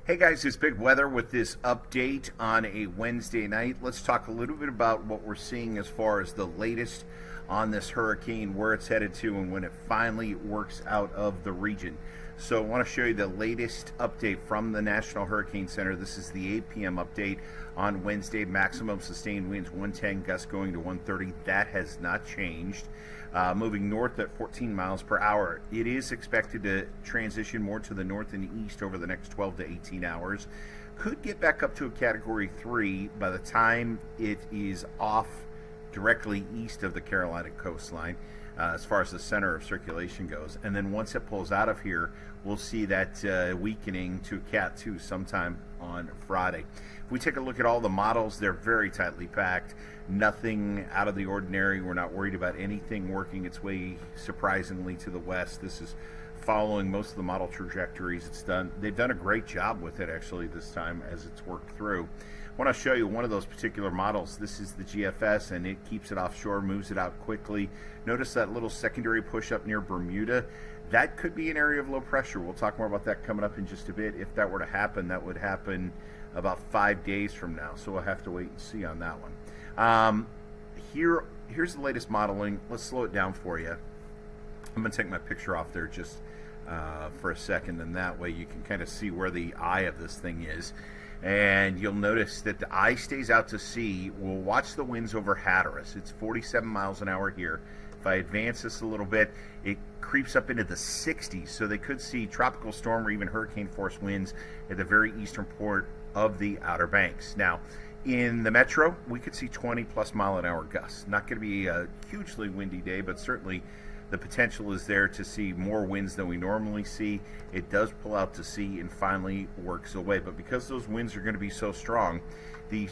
Hey guys, it's Big Weather with this update on a Wednesday night. Let's talk a little bit about what we're seeing as far as the latest on this hurricane, where it's headed to, and when it finally works out of the region. So I want to show you the latest update from the National Hurricane Center. This is the 8 p.m. update on Wednesday. Maximum sustained winds 110, gusts going to 130. That has not changed. Moving north at 14 miles per hour. It is expected to transition more to the north and east over the next 12 to 18 hours. Could get back up to a Category 3 by the time it is off directly east of the Carolina coastline, as far as the center of circulation goes. And then once it pulls out of here, we'll see that weakening to Cat 2 sometime on Friday. If we take a look at all the models, they're very tightly packed. Nothing out of the ordinary. We're not worried about anything working its way surprisingly to the west. This is following most of the model trajectories it's done. They've done a great job with it actually this time as it's worked through. I want to show you one of those particular models. This is the GFS, and it keeps it offshore, moves it out quickly. Notice that little secondary push up near Bermuda. That could be an area of low pressure. We'll talk more about that coming up in just a bit. If that were to happen, that would happen about 5 days from now, so we'll have to wait and see on that one. Here's the latest modeling. Let's slow it down for you. I'm going to take my picture off there just for a second, and that way you can kind of see where the eye of this thing is. And you'll notice that the eye stays out to sea. We'll watch the winds over Hatteras. It's 47 miles an hour here. If I advance this a little bit, it creeps up into the 60s, so they could see tropical storm or even hurricane force winds at the very eastern port of the Outer Banks. Now, in the metro, we could see 20-plus mile-an-hour gusts. Not going to be a hugely windy day, but certainly the potential is there to see more winds than we normally see. It does pull out to sea and finally works away. But because those winds are going to be so strong, the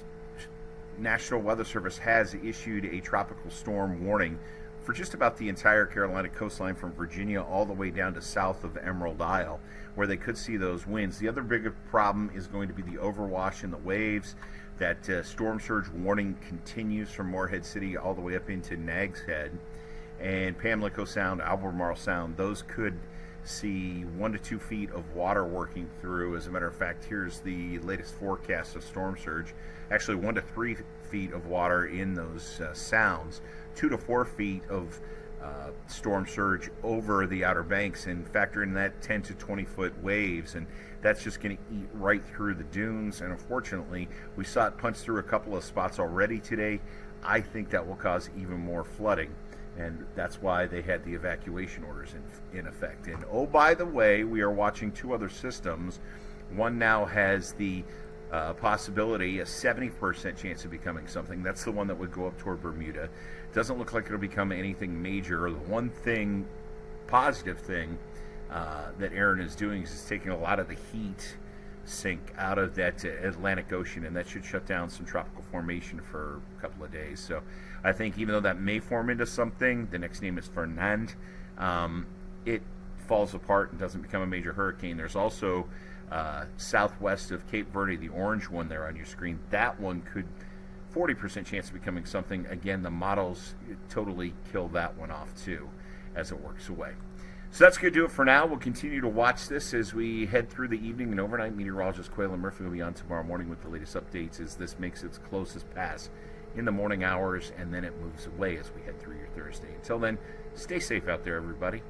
National Weather Service has issued a tropical storm warning for just about the entire Carolina coastline from Virginia all the way down to south of Emerald Isle, where they could see those winds. The other big problem is going to be the overwash and the waves. That storm surge warning continues from Morehead City all the way up into Nags Head and Pamlico Sound, Albemarle Sound. Those could see 1 to 2 feet of water working through. As a matter of fact, here's the latest forecast of storm surge. Actually, 1 to 3 feet of water in those sounds, 2 to 4 feet of storm surge over the Outer Banks, and factor in that 10 to 20 foot waves, and that's just going to eat right through the dunes. And unfortunately, we saw it punch through a couple of spots already today. I think that will cause even more flooding, and that's why they had the evacuation orders in effect. And oh, by the way, we are watching 2 other systems. One now has the possibility, a 70% chance of becoming something. That's the one that would go up toward Bermuda. Doesn't look like it'll become anything major. The one thing, positive thing, that Erin is doing is taking a lot of the heat sink out of that Atlantic Ocean, and that should shut down some tropical formation for a couple of days. So I think even though that may form into something, the next name is Fernand, it falls apart and doesn't become a major hurricane. There's also southwest of Cape Verde, the orange one there on your screen. That one could 40% chance of becoming something. Again, the models totally kill that one off too as it works away. So that's going to do it for now. We'll continue to watch this as we head through the evening and overnight. Meteorologist Quayla Murphy will be on tomorrow morning with the latest updates as this makes its closest pass in the morning hours, and then it moves away as we head through your Thursday. Until then, stay safe out there, everybody.